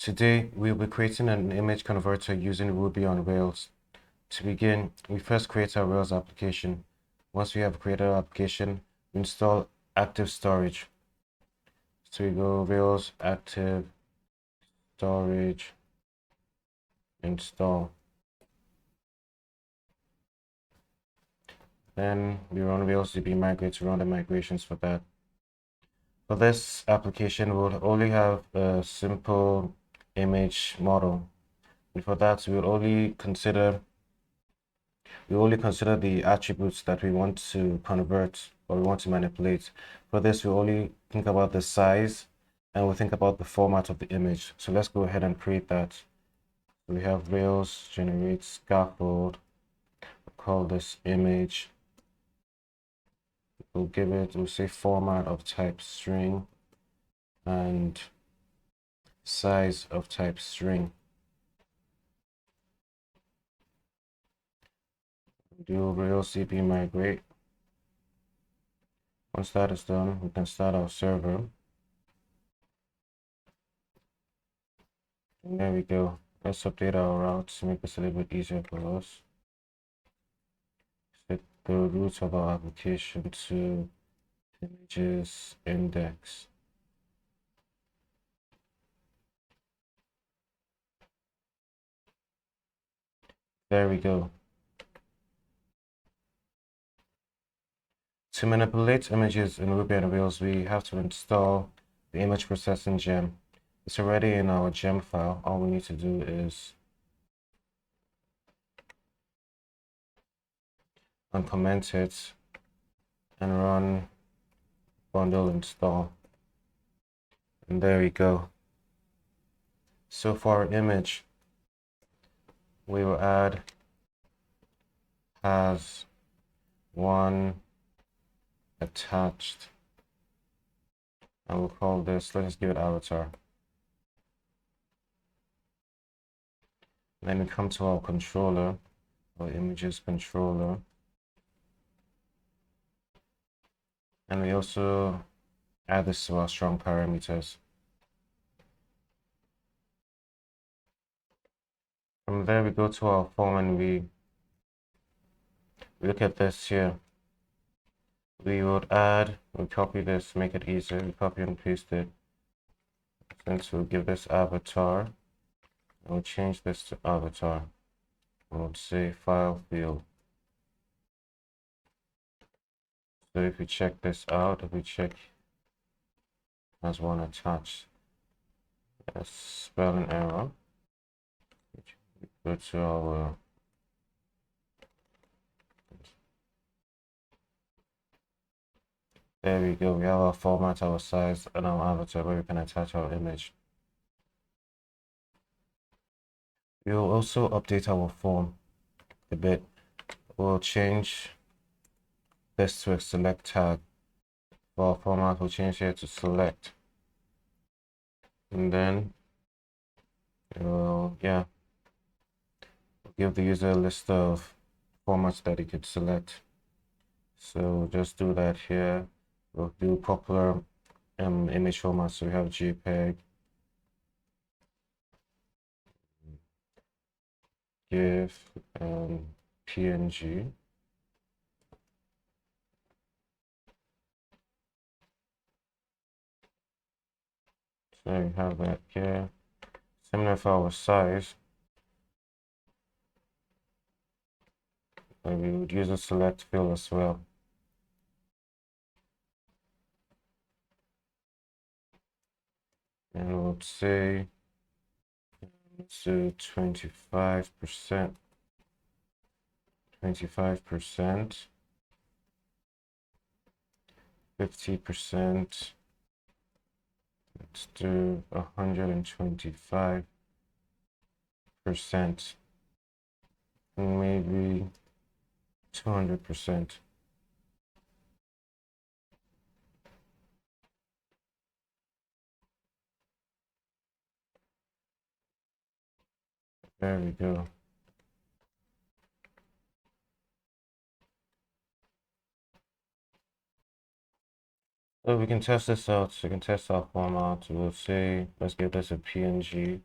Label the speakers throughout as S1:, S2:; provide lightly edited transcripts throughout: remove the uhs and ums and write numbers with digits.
S1: Today, we'll be creating an image converter using Ruby on Rails. To begin, we first create our Rails application. Once we have created our application, we install active storage. So we go Rails active storage install. Then we run Rails DB migrate to run the migrations for that. For this application, we'll only have a simple image model. And for that, we will only consider the attributes that we want to convert or we want to manipulate. For this, we only think about the size and we'll think about the format of the image. So let's go ahead and create that. We have Rails generate scaffold. We'll call this image. We'll say format of type string and size of type string. Do Rails DB migrate. Once that is done, we can start our server. And there we go. Let's update our routes to make this a little bit easier for us. Set the root of our application to images index. There we go. To manipulate images in Ruby on Rails, we have to install the image processing gem. It's already in our gem file. All we need to do is uncomment it and run bundle install. And there we go. So for our image, we will add has one attached, and we'll call this, let's give it avatar. Then we come to our controller, our images controller, and we also add this to our strong parameters. From there, we go to our form and we look at this here. We would we'll copy this, make it easier. We copy and paste it. Since we'll give this avatar, we'll change this to avatar. We'll say file field. So if we check this out, if we check has one attached, a spelling error. Go to our there we go. We have our format, our size, and our avatar where we can attach our image. We will also update our form a bit. We'll change this to a select tag. For our format, we'll change here to select. And then we'll give the user a list of formats that he could select. So just do that here. We'll do popular image formats. So we have JPEG, GIF, and PNG. So we have that here. Similar for our size. And we would use a select field as well. And we'll say let's do 25%, 25%, 50%. Let's do 125%, and maybe 200%. There we go. So we can test this out. So we can test our format. We'll say, let's give this a PNG.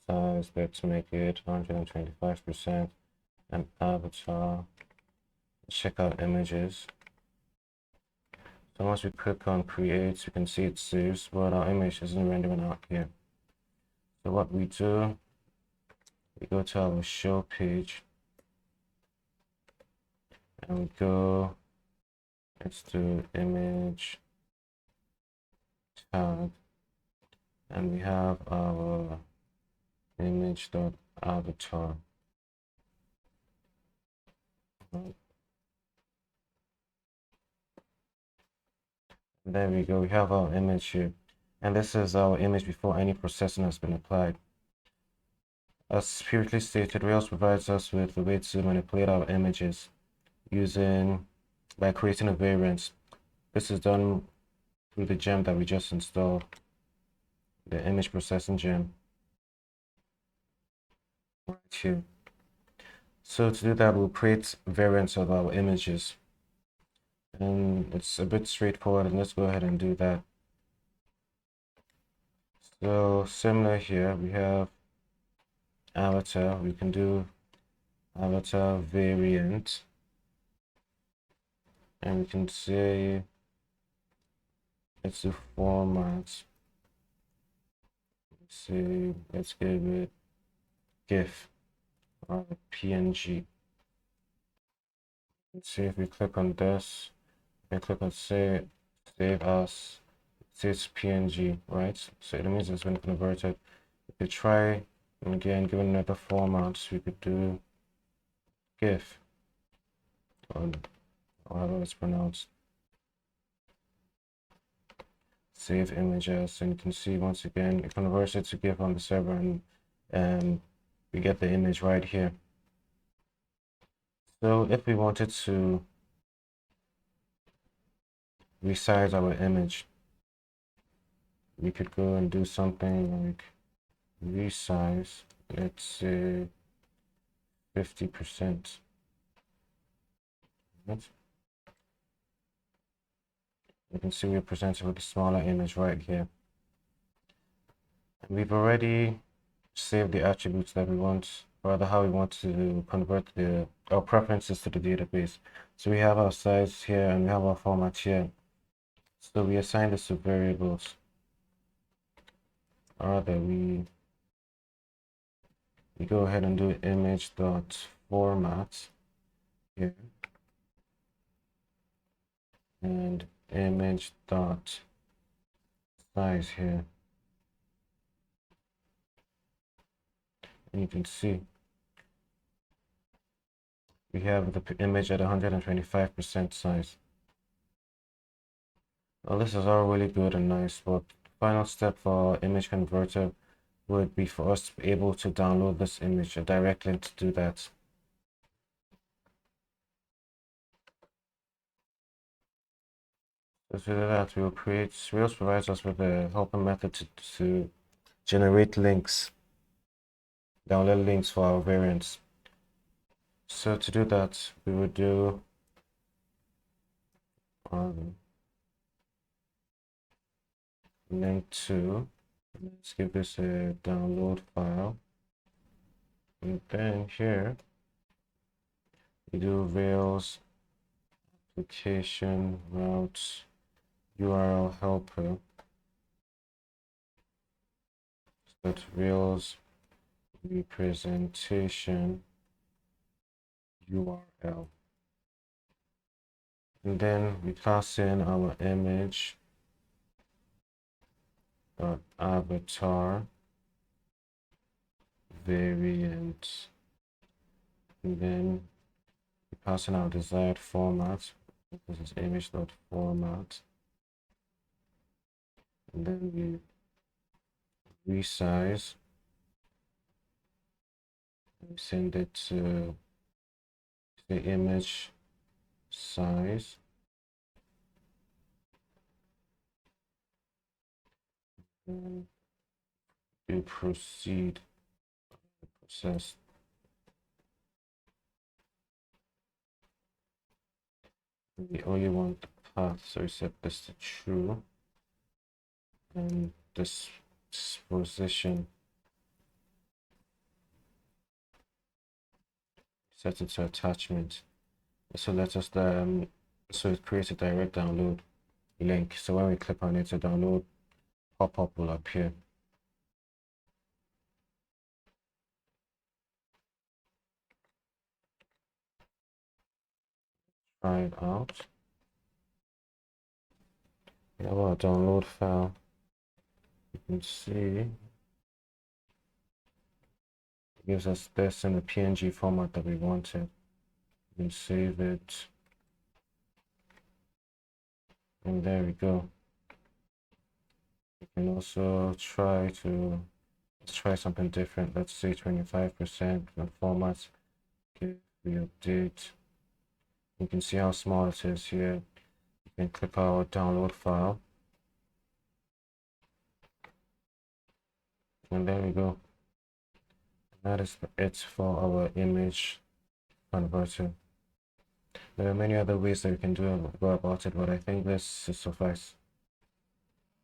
S1: size, let's make it 125%, and avatar. Check out images. So once we click on create, you can see it saves, but our image isn't rendering out here. So what we do, we go to our show page, and we go, let's do image tag, and we have our image.avatar. There we go, we have our image here, and this is our image before any processing has been applied. As previously stated, Rails provides us with a way to manipulate our images by creating a variant. This is done through the gem that we just installed, the image processing gem right here. So to do that, we'll create variants of our images, and it's a bit straightforward, and let's go ahead and do that. So similar here, we have avatar. We can do avatar variant, and we can say let's do format. Let's give it GIF or PNG. Let's see if we click on this, and click on save as, it says PNG, right? So it means it's been converted. We could try again, give another format. We could do GIF, or however it's pronounced. Save images, and you can see once again it converts it to GIF on the server, and we get the image right here. So if we wanted to resize our image, we could go and do something like resize, let's say 50%. You can see we're presented with a smaller image right here. And we've already saved the attributes that we want, or rather how we want to convert our preferences to the database. So we have our size here, and we have our format here. So we assign this to variables. Or rather, we go ahead and do image.format here, and image.size here. And you can see we have the image at 125% size. Well, this is all really good and nice, but the final step for our image converter would be for us to be able to download this image, a direct link to do that. So to do that, Rails provides us with a helper method to generate links, download links for our variants. So to do that, we would do link to, let's give this a download file, and then here we do Rails application routes URL helper, so Rails representation URL, and then we pass in our image avatar variant, and then we pass in our desired format. This is image.format, and then we resize, we send it to the image size, and we proceed process. We only want the path, so we set this to true, and this position set it to attachment. So let us so it creates a direct download link. So when we click on it, a download pop-up will appear. Try it out. We have our download file. You can see it gives us this in the PNG format that we wanted. You can save it. And there we go. You can also let's try something different. Let's say 25% on formats. Okay, we update. You can see how small it is here. You can click our download file. And there we go. That is it for our image converter. There are many other ways that you can go about it, but I think this suffice.